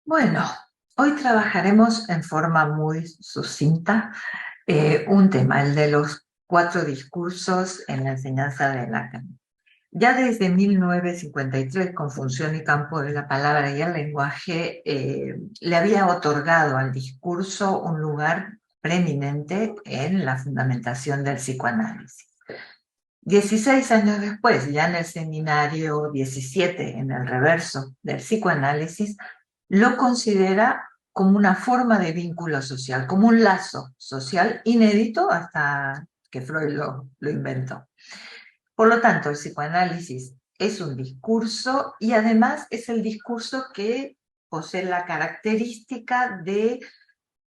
Bueno, hoy trabajaremos en forma muy sucinta un tema, el de los 4 discursos en la enseñanza de Lacan. Ya desde 1953, con Función y Campo de la Palabra y el Lenguaje, le había otorgado al discurso un lugar preeminente en la fundamentación del psicoanálisis. 16 años después, ya en el seminario 17, en el reverso del psicoanálisis, lo considera como una forma de vínculo social, como un lazo social inédito hasta que Freud lo inventó. Por lo tanto, el psicoanálisis es un discurso y además es el discurso que posee la característica de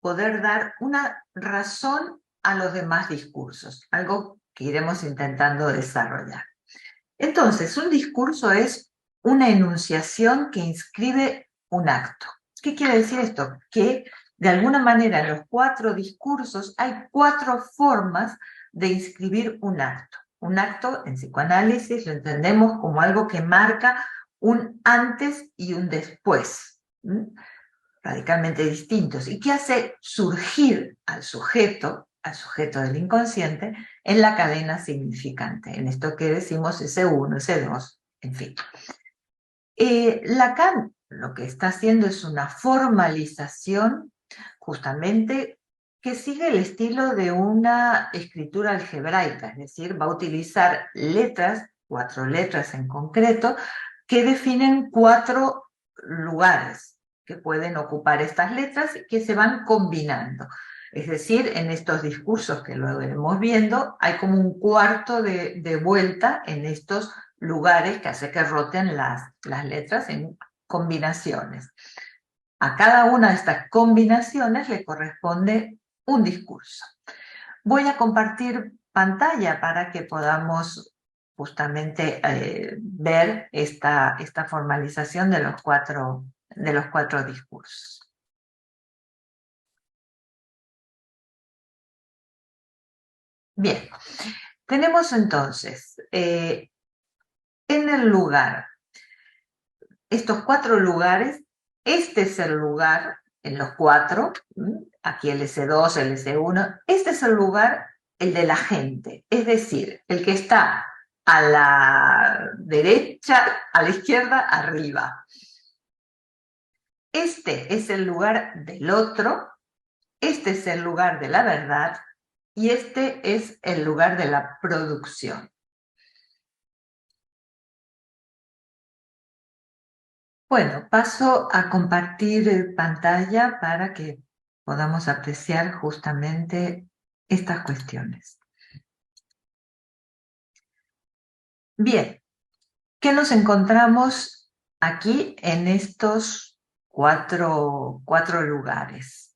poder dar una razón a los demás discursos, algo que iremos intentando desarrollar. Entonces, un discurso es una enunciación que inscribe un acto. ¿Qué quiere decir esto? Que de alguna manera en los 4 discursos hay 4 formas de inscribir un acto. Un acto en psicoanálisis lo entendemos como algo que marca un antes y un después, radicalmente distintos, y que hace surgir al sujeto del inconsciente, en la cadena significante, en esto que decimos S1, S2, en fin. Lacan lo que está haciendo es una formalización justamente que sigue el estilo de una escritura algebraica, es decir, va a utilizar letras, 4 letras en concreto, que definen 4 lugares que pueden ocupar estas letras y que se van combinando. Es decir, en estos discursos que luego iremos viendo, hay como un cuarto de vuelta en estos lugares que hace que roten las letras en combinaciones. A cada una de estas combinaciones le corresponde un discurso. Voy a compartir pantalla para que podamos justamente ver esta formalización de los cuatro discursos. Bien, tenemos entonces en el lugar, estos 4 lugares, este es el lugar en los 4, aquí el S2, el S1, este es el lugar, el de la gente, es decir, el que está a la derecha, a la izquierda, arriba. Este es el lugar del otro, este es el lugar de la verdad y este es el lugar de la producción. Bueno, paso a compartir pantalla para que podamos apreciar justamente estas cuestiones. Bien, ¿qué nos encontramos aquí en estos cuatro lugares?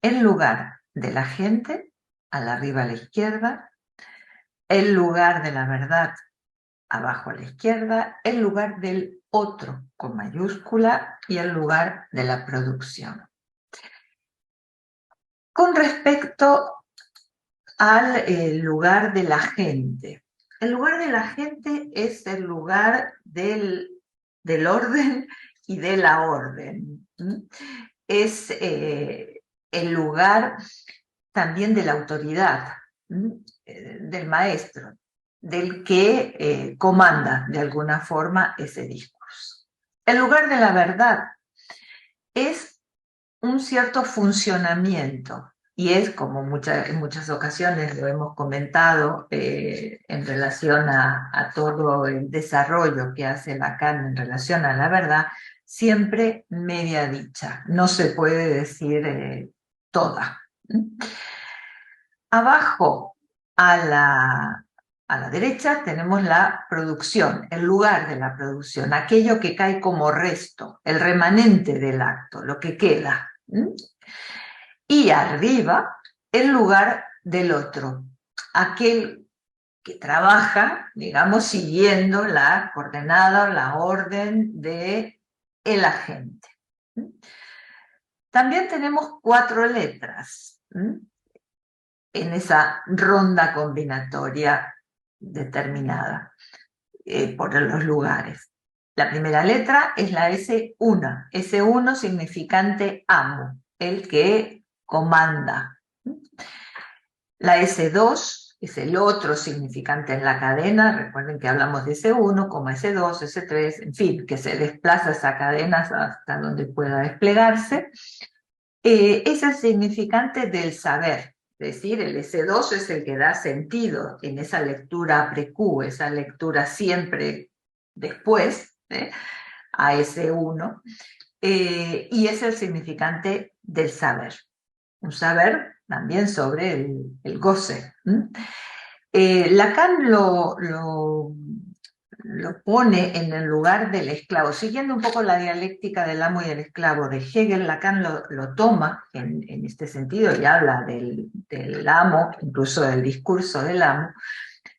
El lugar de la gente, al arriba a la izquierda, el lugar de la verdad, abajo a la izquierda, el lugar del otro con mayúscula y el lugar de la producción. Con respecto al lugar de la gente. El lugar de la gente es el lugar del orden y de la orden. Es el lugar también de la autoridad, del maestro, del que comanda de alguna forma ese discurso. El lugar de la verdad es un cierto funcionamiento y es, como en muchas ocasiones lo hemos comentado en relación a todo el desarrollo que hace Lacan en relación a la verdad, siempre media dicha, no se puede decir toda. Abajo a la derecha tenemos la producción, el lugar de la producción, aquello que cae como resto, el remanente del acto, lo que queda. Y arriba, el lugar del otro, aquel que trabaja, digamos, siguiendo la coordenada o la orden de el agente. También tenemos 4 letras en esa ronda combinatoria determinada por los lugares. La primera letra es la S1, S1 significante amo, el que comanda. La S2 es el otro significante en la cadena, recuerden que hablamos de S1 como S2, S3, en fin, que se desplaza esa cadena hasta donde pueda desplegarse. Es el significante del saber, es decir, el S2 es el que da sentido en esa lectura pre-Q, esa lectura siempre después, a S1, y es el significante del saber. Un saber también sobre el goce. Lacan lo pone en el lugar del esclavo. Siguiendo un poco la dialéctica del amo y el esclavo de Hegel, Lacan lo toma en este sentido y habla del amo, incluso del discurso del amo,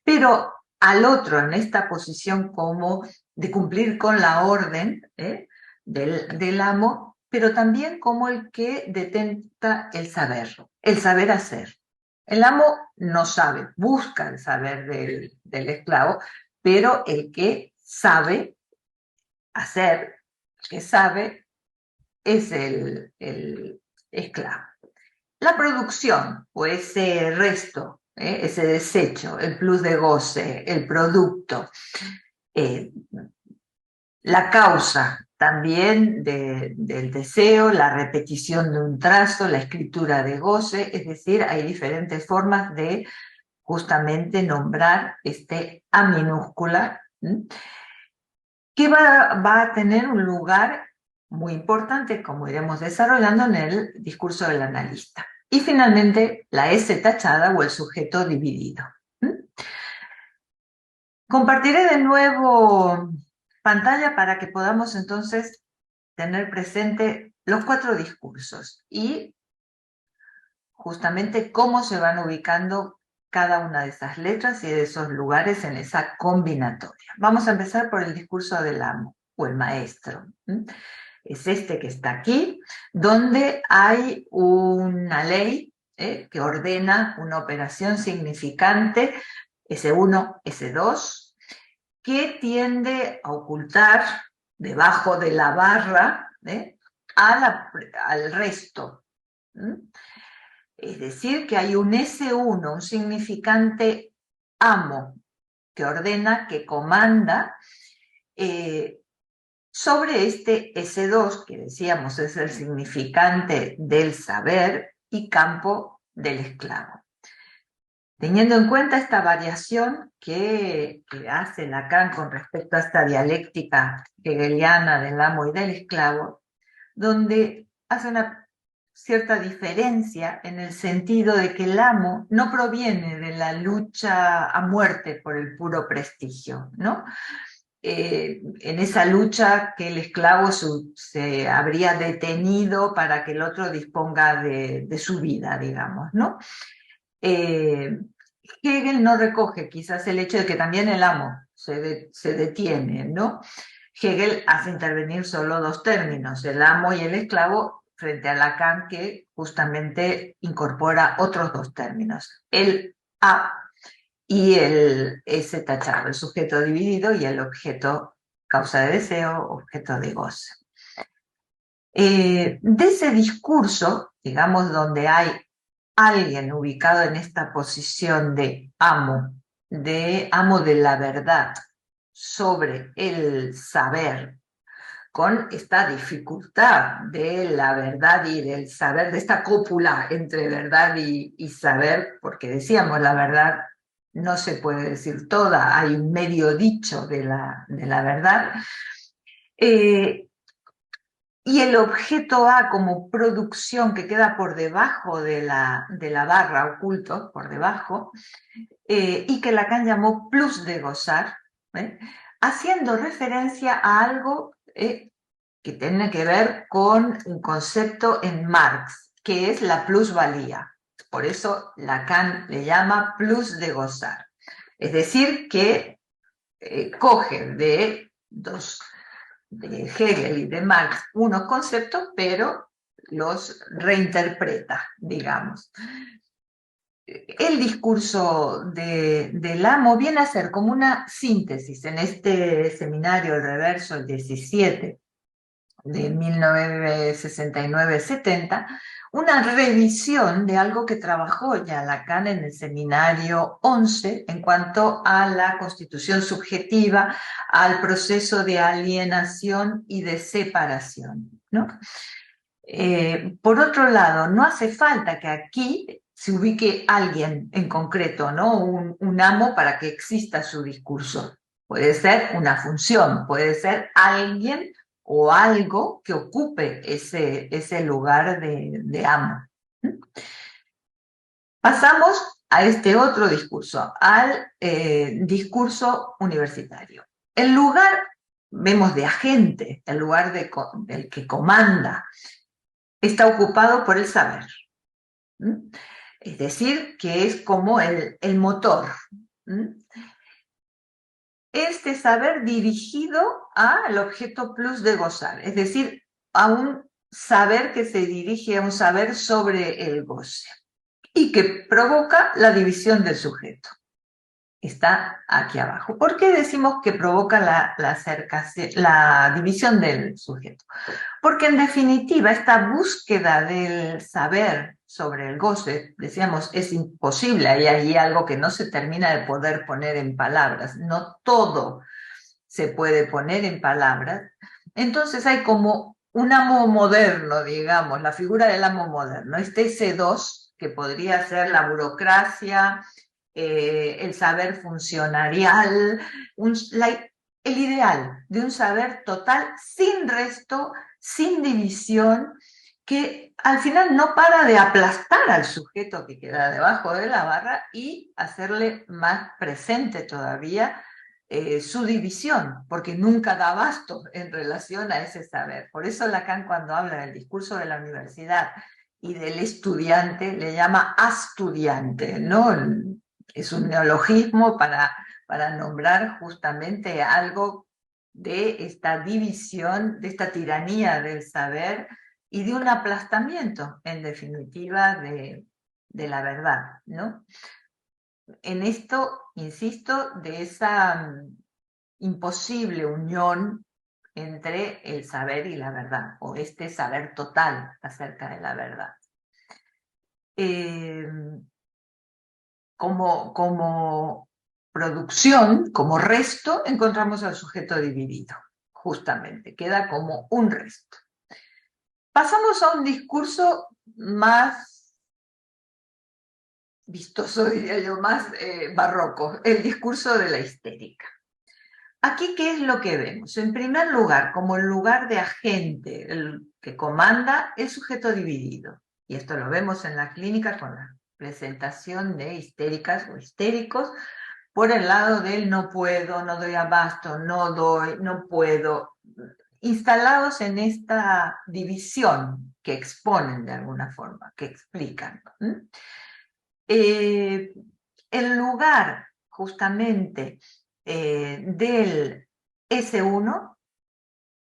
pero al otro en esta posición como de cumplir con la orden del amo, pero también como el que detenta el saber hacer. El amo no sabe, busca el saber del esclavo, pero el que sabe hacer, el que sabe, es el esclavo. La producción, o ese resto, ese desecho, el plus de goce, el producto, la causa también del deseo, la repetición de un trazo, la escritura de goce, es decir, hay diferentes formas de justamente nombrar este A minúscula, que va a tener un lugar muy importante, como iremos desarrollando en el discurso del analista. Y finalmente, la S tachada o el sujeto dividido. Compartiré de nuevo pantalla para que podamos entonces tener presente los 4 discursos y justamente cómo se van ubicando cada una de esas letras y de esos lugares en esa combinatoria. Vamos a empezar por el discurso del amo o el maestro. Es este que está aquí, donde hay una ley que ordena una operación significante, S1, S2, que tiende a ocultar debajo de la barra al resto. Es decir, que hay un S1, un significante amo, que ordena, que comanda, sobre este S2, que decíamos es el significante del saber y campo del esclavo. Teniendo en cuenta esta variación que hace Lacan con respecto a esta dialéctica hegeliana del amo y del esclavo, donde hace una cierta diferencia en el sentido de que el amo no proviene de la lucha a muerte por el puro prestigio, ¿no? En esa lucha que el esclavo se habría detenido para que el otro disponga de su vida, digamos, ¿no? Hegel no recoge quizás el hecho de que también el amo se detiene, ¿no? Hegel hace intervenir solo 2 términos, el amo y el esclavo, frente a Lacan, que justamente incorpora otros 2 términos, el A y el S tachado, el sujeto dividido y el objeto causa de deseo, objeto de goce. De ese discurso, digamos, donde hay alguien ubicado en esta posición de amo de la verdad sobre el saber, con esta dificultad de la verdad y del saber, de esta cópula entre verdad y saber, porque decíamos, la verdad no se puede decir toda, hay un medio dicho de la verdad. Y el objeto A como producción que queda por debajo de la barra, oculto por debajo, y que Lacan llamó plus de gozar, haciendo referencia a algo que tiene que ver con un concepto en Marx, que es la plusvalía. Por eso Lacan le llama plus de gozar. Es decir, que coge de Hegel y de Marx unos conceptos, pero los reinterpreta, digamos. el discurso del amo viene a ser como una síntesis en este seminario, el reverso, el 17 de 1969-70, una revisión de algo que trabajó ya Lacan en el seminario 11 en cuanto a la constitución subjetiva, al proceso de alienación y de separación, ¿no? Por otro lado, no hace falta que aquí se ubique alguien en concreto, ¿no? Un amo para que exista su discurso. Puede ser una función, puede ser alguien o algo que ocupe ese lugar de amo. Pasamos a este otro discurso, al discurso universitario. El lugar, vemos de agente, el lugar del que comanda, está ocupado por el saber. Es decir, que es como el motor. Este saber dirigido al objeto plus de gozar, es decir, a un saber que se dirige a un saber sobre el goce y que provoca la división del sujeto. Está aquí abajo. ¿Por qué decimos que provoca la división del sujeto? Porque en definitiva esta búsqueda del saber sobre el goce, decíamos, es imposible, hay ahí algo que no se termina de poder poner en palabras, no todo se puede poner en palabras. Entonces hay como un amo moderno, digamos, la figura del amo moderno, este S2 que podría ser la burocracia, el saber funcionarial, el ideal de un saber total, sin resto, sin división, que al final no para de aplastar al sujeto que queda debajo de la barra y hacerle más presente todavía su división, porque nunca da abasto en relación a ese saber. Por eso Lacan, cuando habla del discurso de la universidad y del estudiante, le llama astudiante, ¿no? Es un neologismo para nombrar justamente algo de esta división, de esta tiranía del saber y de un aplastamiento, en definitiva, de la verdad, ¿no? En esto, insisto, de esa imposible unión entre el saber y la verdad, o este saber total acerca de la verdad. Como producción, como resto, encontramos al sujeto dividido, justamente, queda como un resto. Pasamos a un discurso más vistoso, diría yo, más barroco, el discurso de la histérica. Aquí, ¿qué es lo que vemos? En primer lugar, como el lugar de agente, el que comanda, el sujeto dividido. Y esto lo vemos en la clínica con la presentación de histéricas o histéricos, por el lado del no puedo, no doy abasto, no doy, no puedo, instalados en esta división que exponen de alguna forma, que explican. El lugar justamente del S1,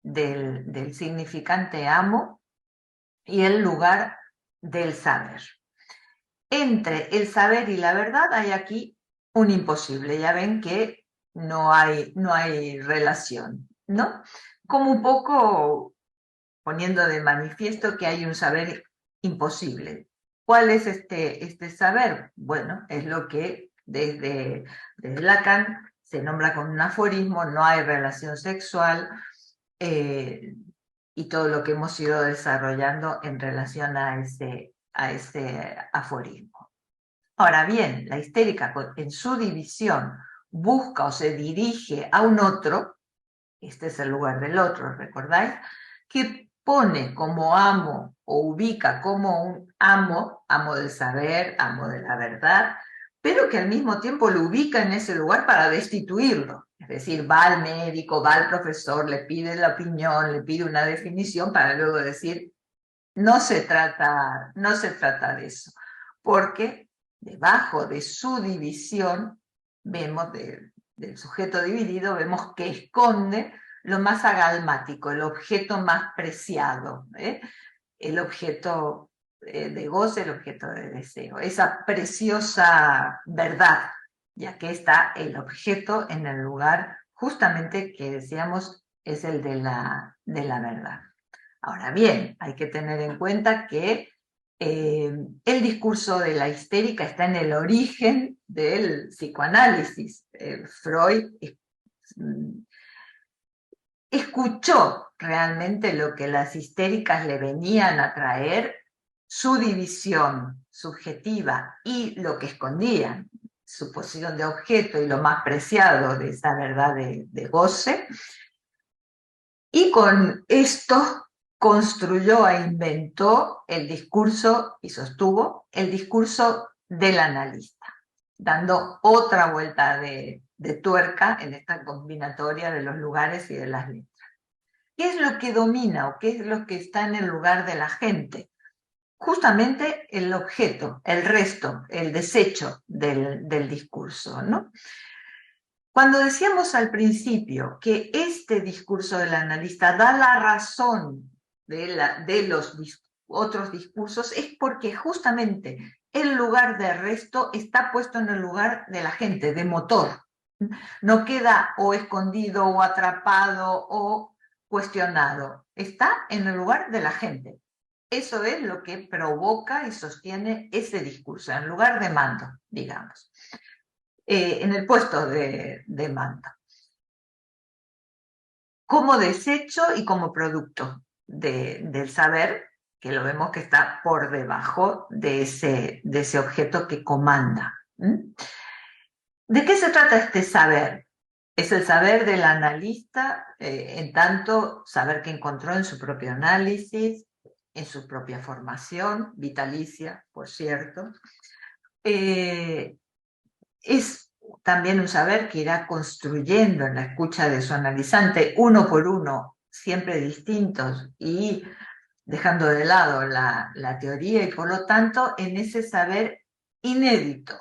del significante amo, y el lugar del saber. Entre el saber y la verdad hay aquí un imposible. Ya ven que no hay relación, ¿no? Como un poco poniendo de manifiesto que hay un saber imposible. ¿Cuál es este saber? Bueno, es lo que desde Lacan se nombra con un aforismo, no hay relación sexual, y todo lo que hemos ido desarrollando en relación a ese aforismo. Ahora bien, la histérica en su división busca o se dirige a un otro, este es el lugar del otro, ¿recordáis? Que pone como amo o ubica como un amo, amo del saber, amo de la verdad, pero que al mismo tiempo lo ubica en ese lugar para destituirlo. Es decir, va al médico, va al profesor, le pide la opinión, le pide una definición para luego decir, no se trata de eso, porque debajo de su división, vemos del sujeto dividido, vemos que esconde lo más agalmático, el objeto más preciado, el objeto de goce, el objeto de deseo, esa preciosa verdad, ya que está el objeto en el lugar justamente que decíamos es el de la verdad. Ahora bien, hay que tener en cuenta que el discurso de la histérica está en el origen del psicoanálisis. Freud escuchó realmente lo que las histéricas le venían a traer, su división subjetiva y lo que escondían, su posición de objeto y lo más preciado de esa verdad de goce, y con esto construyó e inventó el discurso y sostuvo el discurso del analista, dando otra vuelta de tuerca en esta combinatoria de los lugares y de las letras. ¿Qué es lo que domina o qué es lo que está en el lugar de la gente? Justamente el objeto, el resto, el desecho del discurso, ¿no? Cuando decíamos al principio que este discurso del analista da la razón de los otros discursos, es porque justamente el lugar de resto está puesto en el lugar de la gente, de motor. No queda o escondido o atrapado o cuestionado. Está en el lugar de la gente. Eso es lo que provoca y sostiene ese discurso, en lugar de mando, digamos. En el puesto de mando. Como desecho y como producto del saber, que lo vemos que está por debajo de ese objeto que comanda. ¿De qué se trata este saber? Es el saber del analista, en tanto saber que encontró en su propio análisis, en su propia formación, vitalicia, por cierto. Es también un saber que irá construyendo en la escucha de su analizante, uno por uno, siempre distintos, y dejando de lado la teoría, y por lo tanto en ese saber inédito,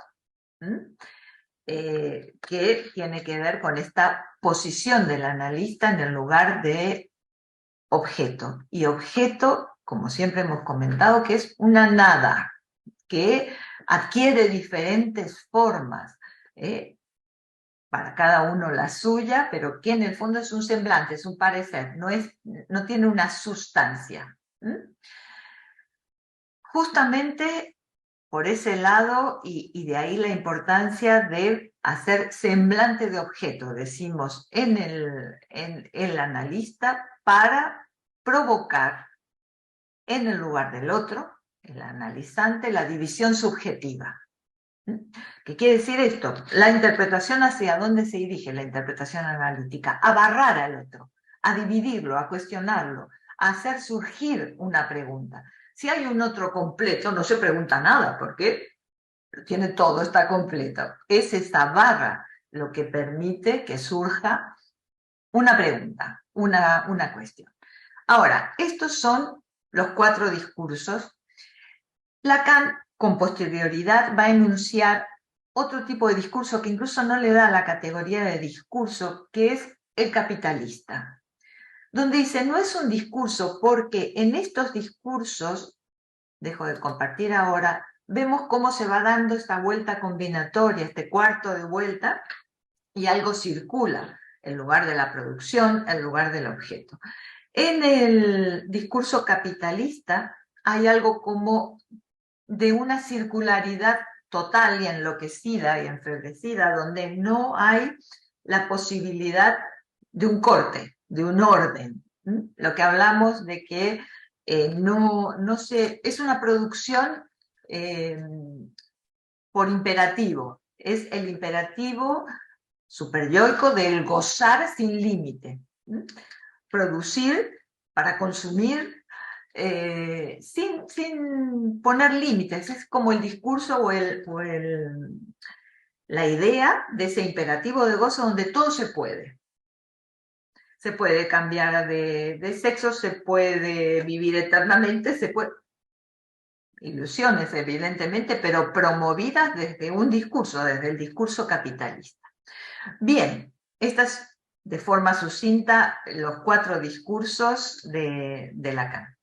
que tiene que ver con esta posición del analista en el lugar de objeto. Y objeto, como siempre hemos comentado, que es una nada, que adquiere diferentes formas, para cada uno la suya, pero que en el fondo es un semblante, es un parecer, no tiene una sustancia. Justamente por ese lado, y de ahí la importancia de hacer semblante de objeto, decimos en el analista, para provocar en el lugar del otro, el analizante, la división subjetiva. ¿Qué quiere decir esto? La interpretación, ¿hacia dónde se dirige la interpretación analítica? A barrar al otro, a dividirlo, a cuestionarlo, a hacer surgir una pregunta. Si hay un otro completo, no se pregunta nada, porque tiene todo, está completo. Es esta barra lo que permite que surja una pregunta, una cuestión. Ahora, estos son los 4 discursos. Lacan, con posterioridad, va a enunciar otro tipo de discurso que incluso no le da la categoría de discurso, que es el capitalista, donde dice, no es un discurso porque en estos discursos, dejo de compartir ahora, vemos cómo se va dando esta vuelta combinatoria, este cuarto de vuelta, y algo circula, el lugar de la producción, el lugar del objeto. En el discurso capitalista hay algo como de una circularidad total y enloquecida y enfebrecida, donde no hay la posibilidad de un corte, de un orden. Lo que hablamos de que es una producción por imperativo, es el imperativo superyoico del gozar sin límite. Producir para consumir sin poner límites. Es como el discurso o la idea de ese imperativo de gozo donde todo se puede. Se puede cambiar de sexo, se puede vivir eternamente, se puede... Ilusiones, evidentemente, pero promovidas desde un discurso, desde el discurso capitalista. Bien, estas de forma sucinta los 4 discursos de Lacan.